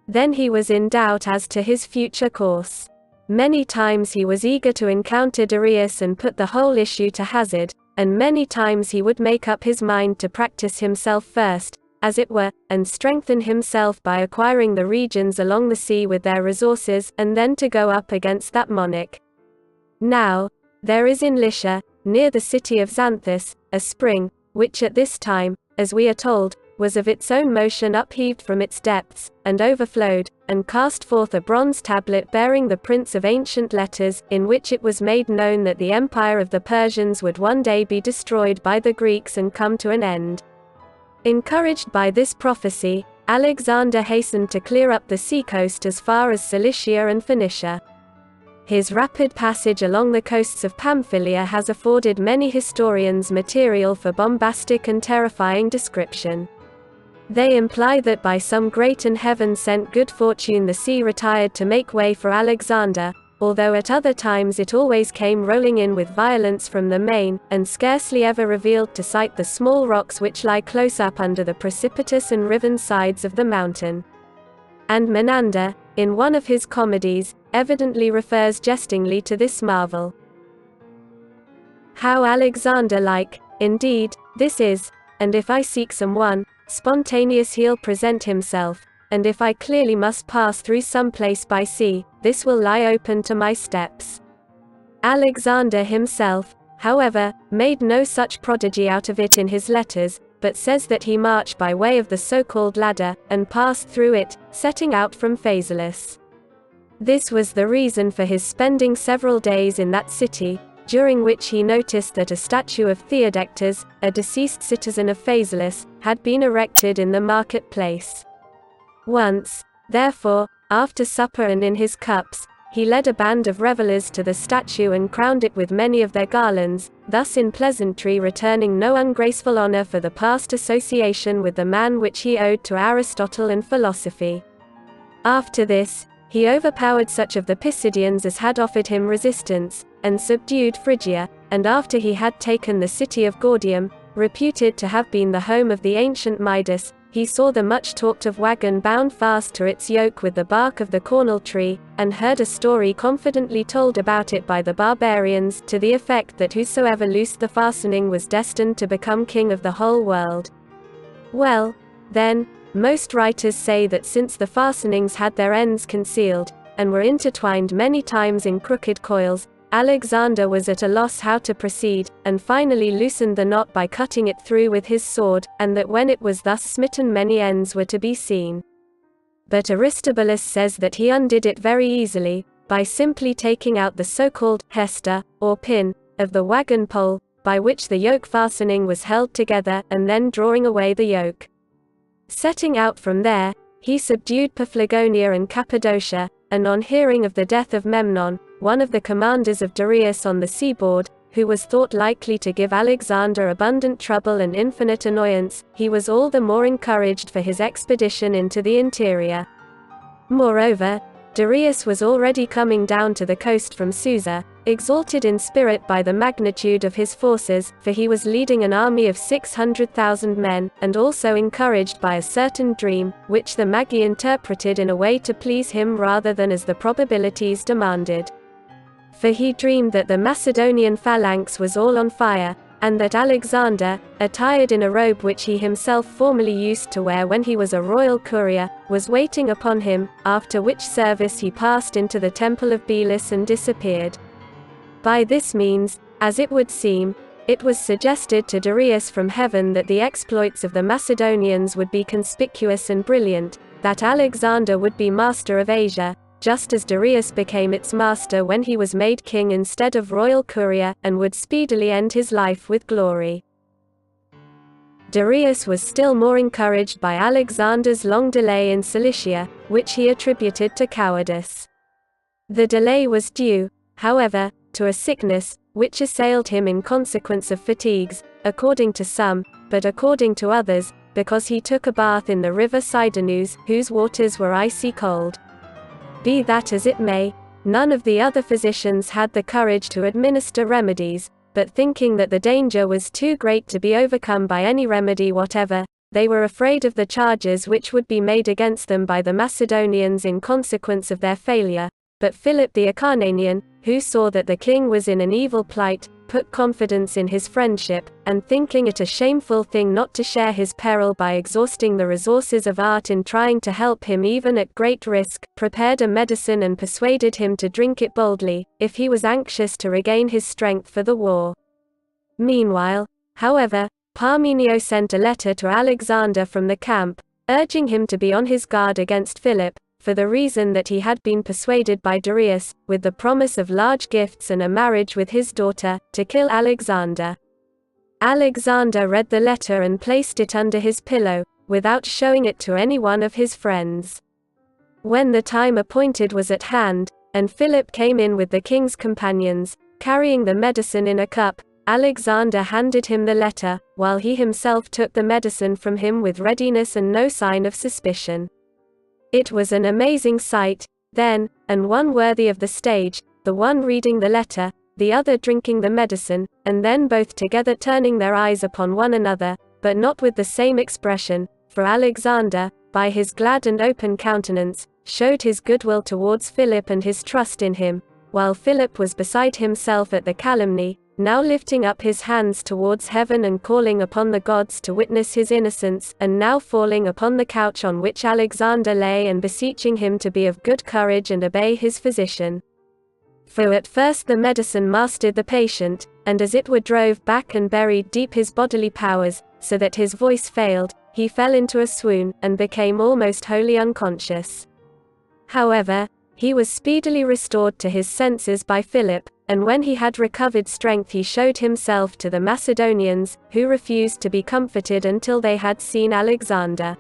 Then he was in doubt as to his future course. Many times he was eager to encounter Darius and put the whole issue to hazard, and many times he would make up his mind to practice himself first, as it were, and strengthen himself by acquiring the regions along the sea with their resources, and then to go up against that monarch. Now, there is in Lycia, near the city of Xanthus, a spring, which at this time, as we are told, was of its own motion upheaved from its depths, and overflowed, and cast forth a bronze tablet bearing the prints of ancient letters, in which it was made known that the empire of the Persians would one day be destroyed by the Greeks and come to an end. Encouraged by this prophecy, Alexander hastened to clear up the seacoast as far as Cilicia and Phoenicia. His rapid passage along the coasts of Pamphylia has afforded many historians material for bombastic and terrifying description. They imply that by some great and heaven-sent good fortune the sea retired to make way for Alexander, although at other times it always came rolling in with violence from the main, and scarcely ever revealed to sight the small rocks which lie close up under the precipitous and riven sides of the mountain. And Menander, in one of his comedies, evidently refers jestingly to this marvel. How Alexander-like, indeed, this is, and if I seek someone, spontaneous he'll present himself, and if I clearly must pass through some place by sea, this will lie open to my steps. Alexander himself, however, made no such prodigy out of it in his letters, but says that he marched by way of the so-called ladder, and passed through it, setting out from Phasaelis. This was the reason for his spending several days in that city, during which he noticed that a statue of Theodectes, a deceased citizen of Phasaelis, had been erected in the market-place. Once, therefore, after supper and in his cups, he led a band of revelers to the statue and crowned it with many of their garlands, thus in pleasantry returning no ungraceful honor for the past association with the man which he owed to Aristotle and philosophy. After this, he overpowered such of the Pisidians as had offered him resistance, and subdued Phrygia, and after he had taken the city of Gordium, reputed to have been the home of the ancient Midas, he saw the much talked of wagon bound fast to its yoke with the bark of the cornel tree, and heard a story confidently told about it by the barbarians, to the effect that whosoever loosed the fastening was destined to become king of the whole world. Well, then, most writers say that since the fastenings had their ends concealed, and were intertwined many times in crooked coils, Alexander was at a loss how to proceed, and finally loosened the knot by cutting it through with his sword, and that when it was thus smitten many ends were to be seen. But Aristobulus says that he undid it very easily, by simply taking out the so-called hester, or pin, of the wagon pole, by which the yoke fastening was held together, and then drawing away the yoke. Setting out from there, he subdued Paphlagonia and Cappadocia, and on hearing of the death of Memnon, one of the commanders of Darius on the seaboard, who was thought likely to give Alexander abundant trouble and infinite annoyance, he was all the more encouraged for his expedition into the interior. Moreover, Darius was already coming down to the coast from Susa, exalted in spirit by the magnitude of his forces, for he was leading an army of 600,000 men, and also encouraged by a certain dream, which the Magi interpreted in a way to please him rather than as the probabilities demanded. For he dreamed that the Macedonian phalanx was all on fire, and that Alexander, attired in a robe which he himself formerly used to wear when he was a royal courier, was waiting upon him, after which service he passed into the temple of Belus and disappeared. By this means, as it would seem, it was suggested to Darius from heaven that the exploits of the Macedonians would be conspicuous and brilliant, that Alexander would be master of Asia, just as Darius became its master when he was made king instead of royal courier, and would speedily end his life with glory. Darius was still more encouraged by Alexander's long delay in Cilicia, which he attributed to cowardice. The delay was due, however, to a sickness, which assailed him in consequence of fatigues, according to some, but according to others, because he took a bath in the river Sidanus, whose waters were icy cold. Be that as it may, none of the other physicians had the courage to administer remedies, but thinking that the danger was too great to be overcome by any remedy whatever, they were afraid of the charges which would be made against them by the Macedonians in consequence of their failure. But Philip the Acarnanian, who saw that the king was in an evil plight, put confidence in his friendship, and thinking it a shameful thing not to share his peril by exhausting the resources of art in trying to help him even at great risk, prepared a medicine and persuaded him to drink it boldly, if he was anxious to regain his strength for the war. Meanwhile, however, Parmenio sent a letter to Alexander from the camp, urging him to be on his guard against Philip, for the reason that he had been persuaded by Darius, with the promise of large gifts and a marriage with his daughter, to kill Alexander. Alexander read the letter and placed it under his pillow, without showing it to any one of his friends. When the time appointed was at hand, and Philip came in with the king's companions, carrying the medicine in a cup, Alexander handed him the letter, while he himself took the medicine from him with readiness and no sign of suspicion. It was an amazing sight, then, and one worthy of the stage, the one reading the letter, the other drinking the medicine, and then both together turning their eyes upon one another, but not with the same expression, for Alexander, by his glad and open countenance, showed his goodwill towards Philip and his trust in him, while Philip was beside himself at the calumny, now lifting up his hands towards heaven and calling upon the gods to witness his innocence, and now falling upon the couch on which Alexander lay and beseeching him to be of good courage and obey his physician. For at first the medicine mastered the patient, and as it were drove back and buried deep his bodily powers, so that his voice failed, he fell into a swoon, and became almost wholly unconscious. However, he was speedily restored to his senses by Philip, and when he had recovered strength he showed himself to the Macedonians, who refused to be comforted until they had seen Alexander.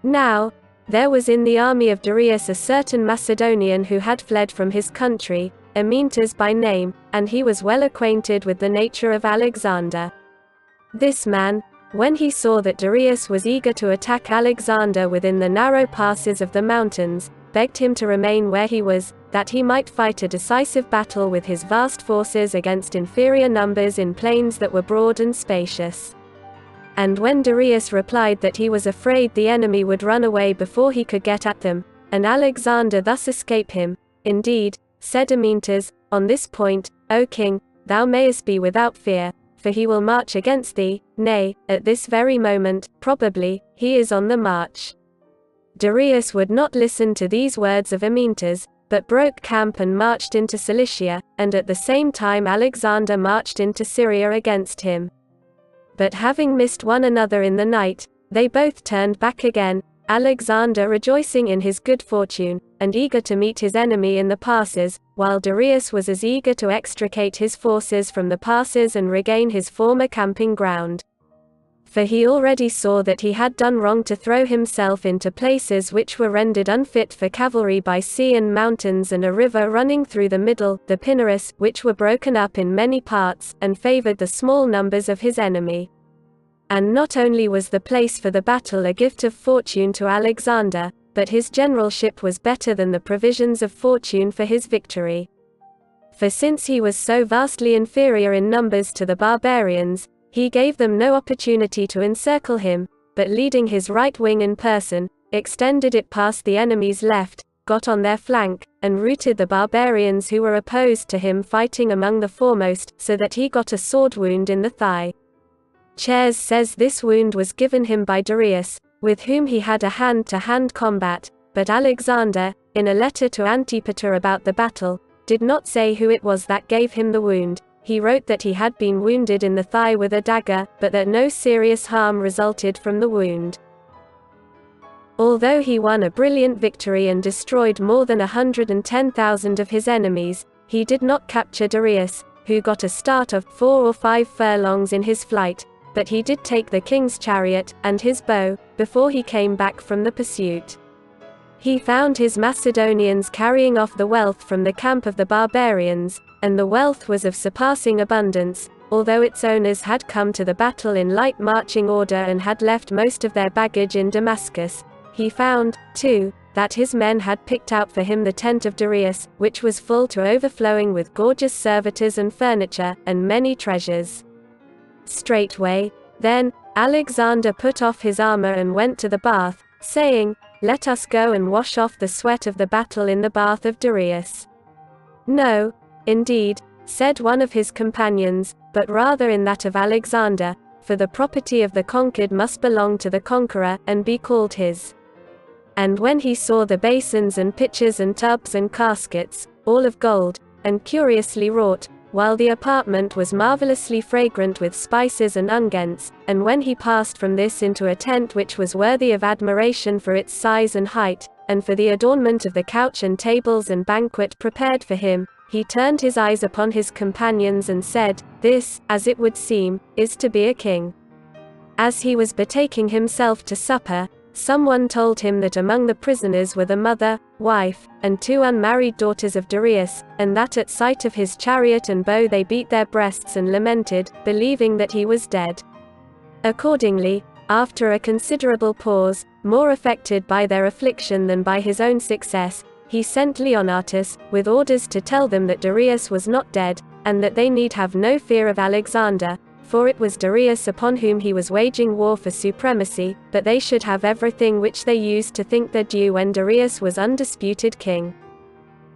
Now, There was in the army of Darius a certain Macedonian who had fled from his country, Amyntas by name, and he was well acquainted with the nature of Alexander. This man, when he saw that Darius was eager to attack Alexander within the narrow passes of the mountains, begged him to remain where he was, that he might fight a decisive battle with his vast forces against inferior numbers in plains that were broad and spacious. And when Darius replied that he was afraid the enemy would run away before he could get at them, and Alexander thus escape him, indeed, said Amyntas, on this point, O king, thou mayest be without fear, for he will march against thee, nay, at this very moment, probably, he is on the march. Darius would not listen to these words of Amyntas, but broke camp and marched into Cilicia, and at the same time Alexander marched into Syria against him. But having missed one another in the night, they both turned back again, Alexander rejoicing in his good fortune, and eager to meet his enemy in the passes, while Darius was as eager to extricate his forces from the passes and regain his former camping ground. For he already saw that he had done wrong to throw himself into places which were rendered unfit for cavalry by sea and mountains and a river running through the middle, the Pinarus, which were broken up in many parts, and favored the small numbers of his enemy. And not only was the place for the battle a gift of fortune to Alexander, but his generalship was better than the provisions of fortune for his victory. For since he was so vastly inferior in numbers to the barbarians, he gave them no opportunity to encircle him, but leading his right wing in person, extended it past the enemy's left, got on their flank, and routed the barbarians who were opposed to him fighting among the foremost, so that he got a sword wound in the thigh. Chares says this wound was given him by Darius, with whom he had a hand-to-hand combat, but Alexander, in a letter to Antipater about the battle, did not say who it was that gave him the wound. He wrote that he had been wounded in the thigh with a dagger, but that no serious harm resulted from the wound. Although he won a brilliant victory and destroyed more than 110,000 of his enemies, he did not capture Darius, who got a start of 4 or 5 furlongs in his flight, but he did take the king's chariot, and his bow, before he came back from the pursuit. He found his Macedonians carrying off the wealth from the camp of the barbarians, and the wealth was of surpassing abundance, although its owners had come to the battle in light marching order and had left most of their baggage in Damascus. He found, too, that his men had picked out for him the tent of Darius, which was full to overflowing with gorgeous servitors and furniture, and many treasures. Straightway, then, Alexander put off his armor and went to the bath, saying, Let us go and wash off the sweat of the battle in the bath of Darius. No, indeed, said one of his companions, but rather in that of Alexander, for the property of the conquered must belong to the conqueror, and be called his. And when he saw the basins and pitchers and tubs and caskets, all of gold, and curiously wrought, while the apartment was marvelously fragrant with spices and unguents, and when he passed from this into a tent which was worthy of admiration for its size and height, and for the adornment of the couch and tables and banquet prepared for him, he turned his eyes upon his companions and said, This, as it would seem, is to be a king. As he was betaking himself to supper, someone told him that among the prisoners were the mother, wife, and 2 unmarried daughters of Darius, and that at sight of his chariot and bow they beat their breasts and lamented, believing that he was dead. Accordingly, after a considerable pause, more affected by their affliction than by his own success, he sent Leonatus, with orders to tell them that Darius was not dead, and that they need have no fear of Alexander, for it was Darius upon whom he was waging war for supremacy, but they should have everything which they used to think their due when Darius was undisputed king.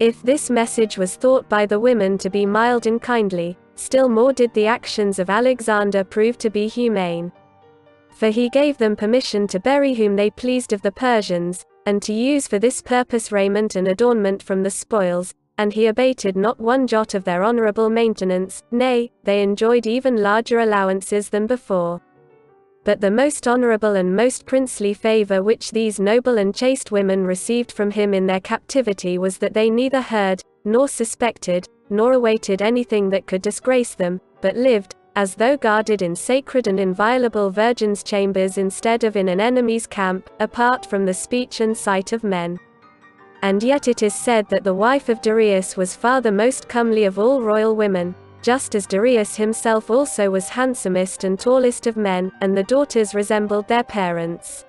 If this message was thought by the women to be mild and kindly, still more did the actions of Alexander prove to be humane. For he gave them permission to bury whom they pleased of the Persians, and to use for this purpose raiment and adornment from the spoils, and he abated not one jot of their honorable maintenance, nay, they enjoyed even larger allowances than before. But the most honorable and most princely favor which these noble and chaste women received from him in their captivity was that they neither heard, nor suspected, nor awaited anything that could disgrace them, but lived, as though guarded in sacred and inviolable virgins' chambers instead of in an enemy's camp, apart from the speech and sight of men. And yet it is said that the wife of Darius was far the most comely of all royal women, just as Darius himself also was handsomest and tallest of men, and the daughters resembled their parents.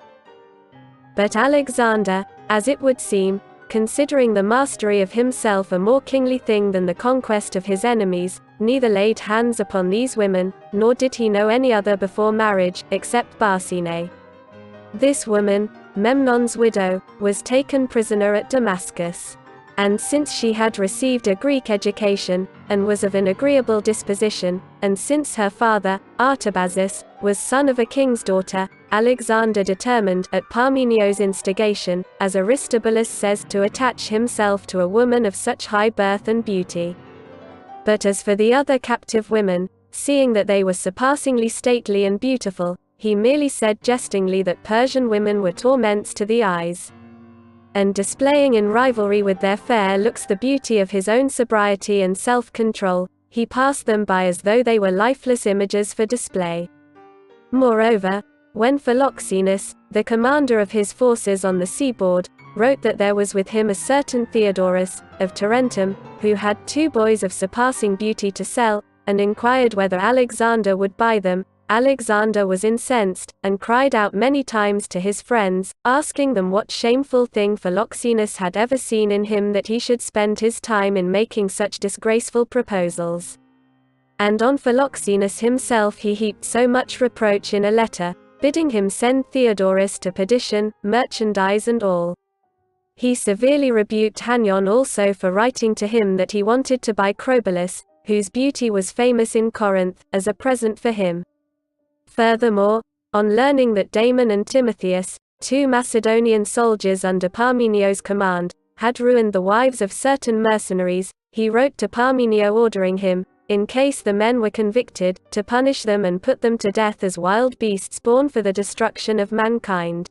But Alexander, as it would seem, considering the mastery of himself a more kingly thing than the conquest of his enemies, neither laid hands upon these women, nor did he know any other before marriage, except Barsine. This woman, Memnon's widow, was taken prisoner at Damascus. And since she had received a Greek education, and was of an agreeable disposition, and since her father, Artabazus, was son of a king's daughter, Alexander determined, at Parmenio's instigation, as Aristobulus says, to attach himself to a woman of such high birth and beauty. But as for the other captive women, seeing that they were surpassingly stately and beautiful, he merely said jestingly that Persian women were torments to the eyes. And displaying in rivalry with their fair looks the beauty of his own sobriety and self-control, he passed them by as though they were lifeless images for display. Moreover, when Philoxenus, the commander of his forces on the seaboard, wrote that there was with him a certain Theodorus, of Tarentum, who had 2 boys of surpassing beauty to sell, and inquired whether Alexander would buy them, Alexander was incensed, and cried out many times to his friends, asking them what shameful thing Philoxenus had ever seen in him that he should spend his time in making such disgraceful proposals. And on Philoxenus himself he heaped so much reproach in a letter, bidding him send Theodorus to perdition, merchandise and all. He severely rebuked Hannion also for writing to him that he wanted to buy Crobylus, whose beauty was famous in Corinth, as a present for him. Furthermore, on learning that Damon and Timotheus, 2 Macedonian soldiers under Parmenio's command, had ruined the wives of certain mercenaries, he wrote to Parmenio ordering him, in case the men were convicted, to punish them and put them to death as wild beasts born for the destruction of mankind.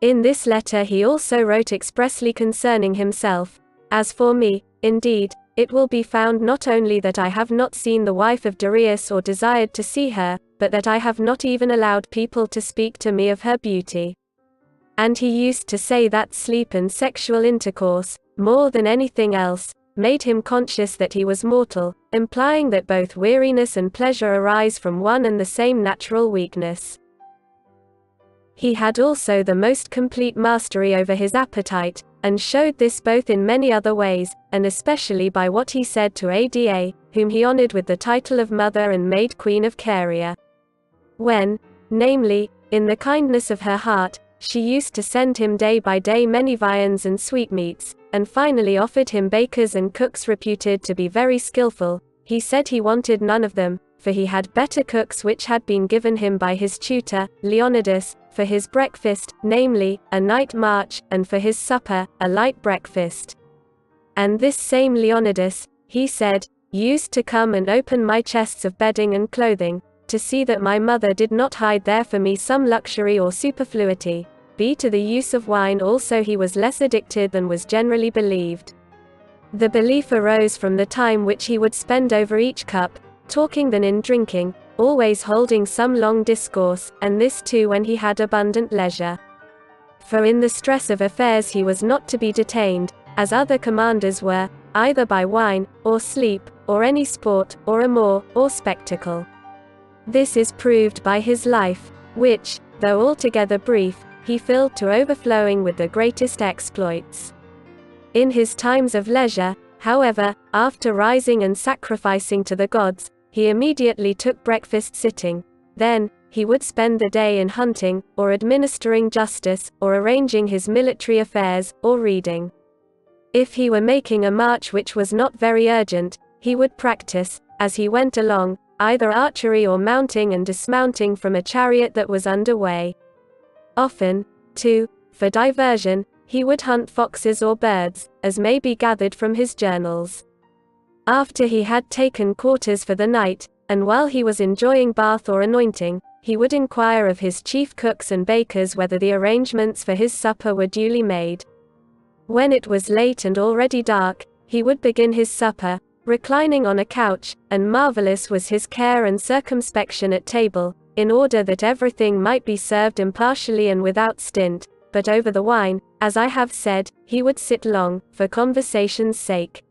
In this letter he also wrote expressly concerning himself, "As for me, indeed, it will be found not only that I have not seen the wife of Darius or desired to see her, but that I have not even allowed people to speak to me of her beauty." And he used to say that sleep and sexual intercourse, more than anything else, made him conscious that he was mortal, implying that both weariness and pleasure arise from one and the same natural weakness. He had also the most complete mastery over his appetite, and showed this both in many other ways, and especially by what he said to Ada, whom he honored with the title of mother and made queen of Caria. When, namely, in the kindness of her heart, she used to send him day by day many viands and sweetmeats, and finally offered him bakers and cooks reputed to be very skillful, he said he wanted none of them, for he had better cooks which had been given him by his tutor, Leonidas, for his breakfast, namely, a night march, and for his supper, a light breakfast. And this same Leonidas, he said, used to come and open my chests of bedding and clothing, to see that my mother did not hide there for me some luxury or superfluity. To the use of wine also he was less addicted than was generally believed. The belief arose from the time which he would spend over each cup, talking than in drinking, always holding some long discourse, and this too when he had abundant leisure. For in the stress of affairs he was not to be detained, as other commanders were, either by wine, or sleep, or any sport, or amour, or spectacle. This is proved by his life, which, though altogether brief, he filled to overflowing with the greatest exploits. In his times of leisure, however, after rising and sacrificing to the gods, he immediately took breakfast sitting. Then, he would spend the day in hunting, or administering justice, or arranging his military affairs, or reading. If he were making a march which was not very urgent, he would practice, as he went along, either archery or mounting and dismounting from a chariot that was under way. Often, too, for diversion, he would hunt foxes or birds, as may be gathered from his journals. After he had taken quarters for the night, and while he was enjoying bath or anointing, he would inquire of his chief cooks and bakers whether the arrangements for his supper were duly made. When it was late and already dark, he would begin his supper, reclining on a couch, and marvelous was his care and circumspection at table, in order that everything might be served impartially and without stint, but over the wine, as I have said, he would sit long, for conversation's sake.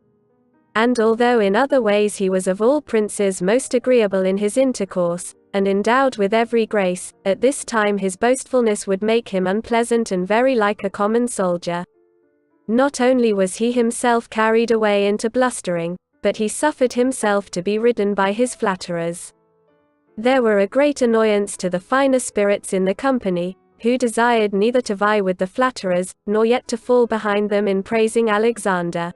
And although in other ways he was of all princes most agreeable in his intercourse, and endowed with every grace, at this time his boastfulness would make him unpleasant and very like a common soldier. Not only was he himself carried away into blustering, but he suffered himself to be ridden by his flatterers. There were a great annoyance to the finer spirits in the company, who desired neither to vie with the flatterers, nor yet to fall behind them in praising Alexander.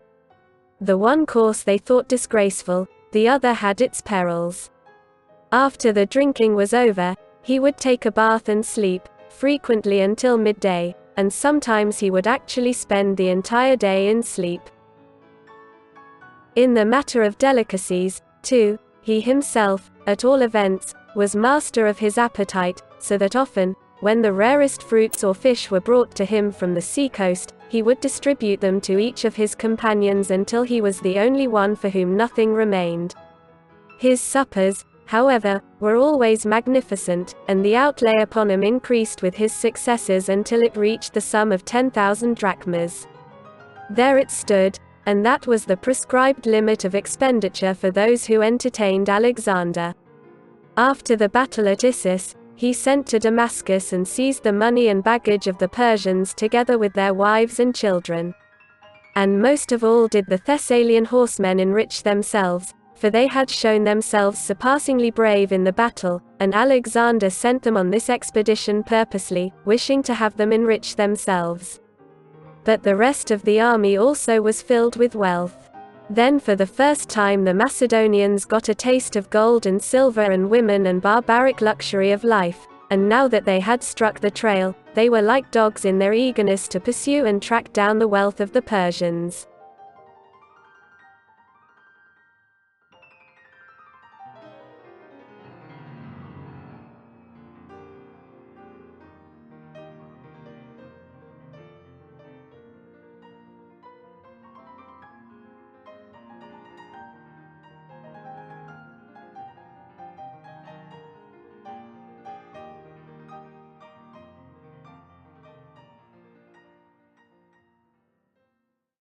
The one course they thought disgraceful, the other had its perils. After the drinking was over, he would take a bath and sleep, frequently until midday, and sometimes he would actually spend the entire day in sleep. In the matter of delicacies, too, he himself, at all events, was master of his appetite, so that often, when the rarest fruits or fish were brought to him from the sea-coast, he would distribute them to each of his companions until he was the only one for whom nothing remained. His suppers, however, were always magnificent, and the outlay upon them increased with his successes until it reached the sum of 10,000 drachmas. There it stood, and that was the prescribed limit of expenditure for those who entertained Alexander. After the battle at Issus, he sent to Damascus and seized the money and baggage of the Persians together with their wives and children. And most of all did the Thessalian horsemen enrich themselves, for they had shown themselves surpassingly brave in the battle, and Alexander sent them on this expedition purposely, wishing to have them enrich themselves. But the rest of the army also was filled with wealth. Then for the first time the Macedonians got a taste of gold and silver and women and barbaric luxury of life, and now that they had struck the trail, they were like dogs in their eagerness to pursue and track down the wealth of the Persians.